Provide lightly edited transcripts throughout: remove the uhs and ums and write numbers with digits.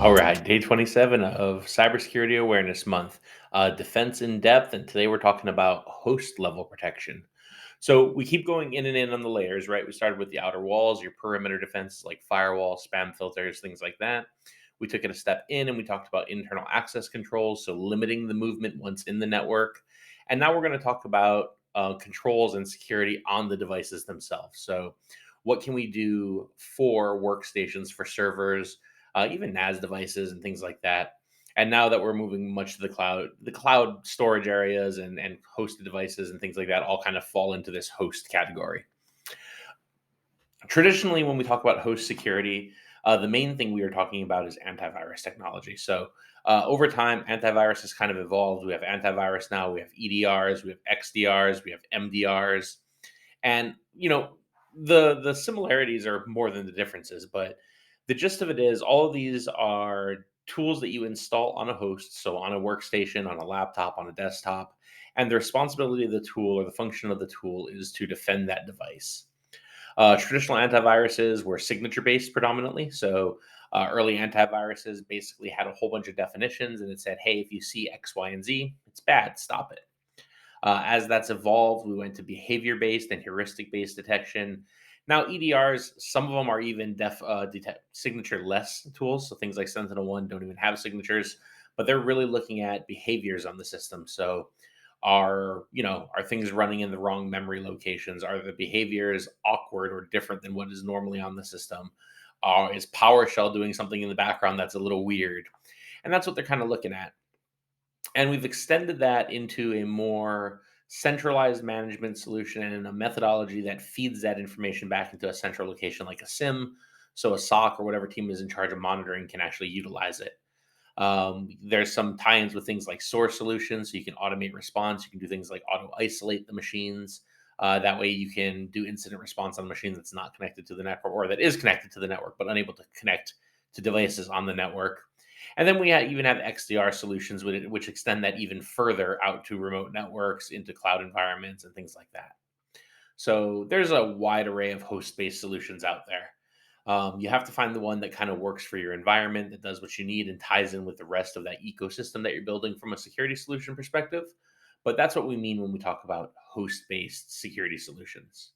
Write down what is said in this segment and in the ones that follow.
All right, day 27 of Cybersecurity Awareness Month, defense in depth, and today we're talking about host level protection. So we keep going in and in on the layers, right? We started with the outer walls, your perimeter defenses like firewall, spam filters, things like that. We took it a step in and we talked about internal access controls, so limiting the movement once in the network. And now we're going to talk about controls and security on the devices themselves. So, what can we do for workstations, for servers? Even NAS devices and things like that. And now that we're moving much to the cloud storage areas and hosted devices and things like that all kind of fall into this host category. Traditionally, when we talk about host security, the main thing we are talking about is antivirus technology. So over time, antivirus has kind of evolved. We have antivirus now. We have EDRs, we have XDRs, we have MDRs, and the similarities are more than the differences. But the gist of it is, all of these are tools that you install on a host, so on a workstation, on a laptop, on a desktop, and the responsibility of the tool or the function of the tool is to defend that device. Traditional antiviruses were signature based predominantly. So early antiviruses basically had a whole bunch of definitions and it said, hey, if you see X, Y, and Z, it's bad, stop it. As that's evolved, we went to behavior based and heuristic based detection. Now, EDRs, some of them are even signature less tools. So things like Sentinel-1 don't even have signatures, but they're really looking at behaviors on the system. So are things running in the wrong memory locations? Are the behaviors awkward or different than what is normally on the system? Is PowerShell doing something in the background that's a little weird? And that's what they're kind of looking at. And we've extended that into a more centralized management solution and a methodology that feeds that information back into a central location like a SIM. So a SOC or whatever team is in charge of monitoring can actually utilize it. There's some tie-ins with things like source solutions, so you can automate response. You can do things like auto isolate the machines. That way, you can do incident response on a machine that's not connected to the network, or that is connected to the network but unable to connect to devices on the network. And then we even have XDR solutions which extend that even further out to remote networks, into cloud environments, and things like that. So there's a wide array of host-based solutions out there. You have to find the one that kind of works for your environment, that does what you need, and ties in with the rest of that ecosystem that you're building from a security solution perspective. But that's what we mean when we talk about host-based security solutions.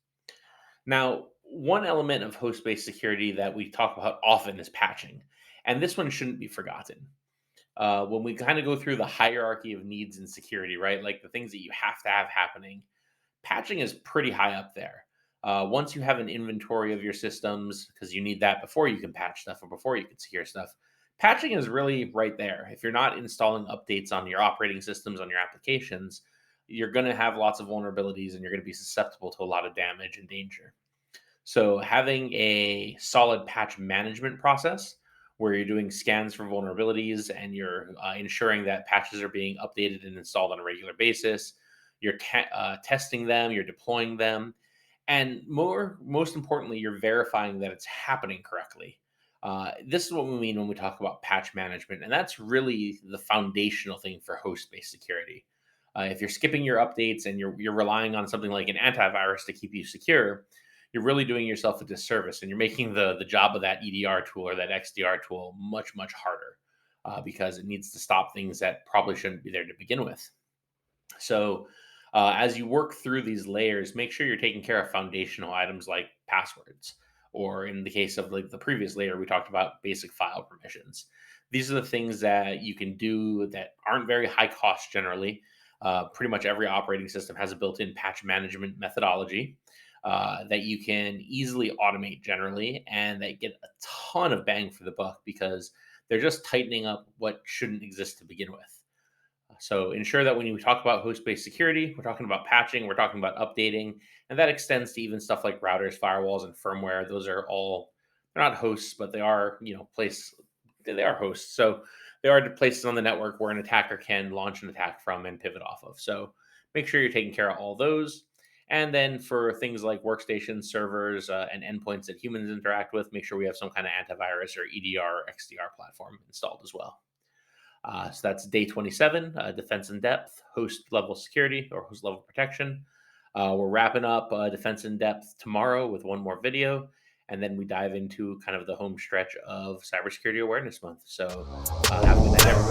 Now, one element of host-based security that we talk about often is patching, and this one shouldn't be forgotten. When we kind of go through the hierarchy of needs in security, right? Like the things that you have to have happening, patching is pretty high up there. Once you have an inventory of your systems, because you need that before you can patch stuff or before you can secure stuff, patching is really right there. If you're not installing updates on your operating systems, on your applications, you're going to have lots of vulnerabilities and you're going to be susceptible to a lot of damage and danger. So, having a solid patch management process where you're doing scans for vulnerabilities and you're ensuring that patches are being updated and installed on a regular basis, you're testing them, you're deploying them, and most importantly, you're verifying that it's happening correctly. This is what we mean when we talk about patch management, and that's really the foundational thing for host-based security. If you're skipping your updates and you're relying on something like an antivirus to keep you secure, you're really doing yourself a disservice, and you're making the job of that EDR tool or that XDR tool much harder because it needs to stop things that probably shouldn't be there to begin with. So, as you work through these layers, make sure you're taking care of foundational items like passwords, or in the case of like the previous layer, we talked about basic file permissions. These are the things that you can do that aren't very high cost generally. Pretty much every operating system has a built-in patch management methodology that you can easily automate generally, and they get a ton of bang for the buck because they're just tightening up what shouldn't exist to begin with. So ensure that when you talk about host-based security, we're talking about patching, we're talking about updating, and that extends to even stuff like routers, firewalls, and firmware. Those are all, they're not hosts, but they are, they are hosts. So they are places on the network where an attacker can launch an attack from and pivot off of. So make sure you're taking care of all those. And then for things like workstations, servers, and endpoints that humans interact with, make sure we have some kind of antivirus or EDR or XDR platform installed as well. So that's day 27, defense in depth, host level security or host level protection. We're wrapping up defense in depth tomorrow with one more video. and then we dive into kind of the home stretch of Cybersecurity Awareness Month. So have a good night, everyone.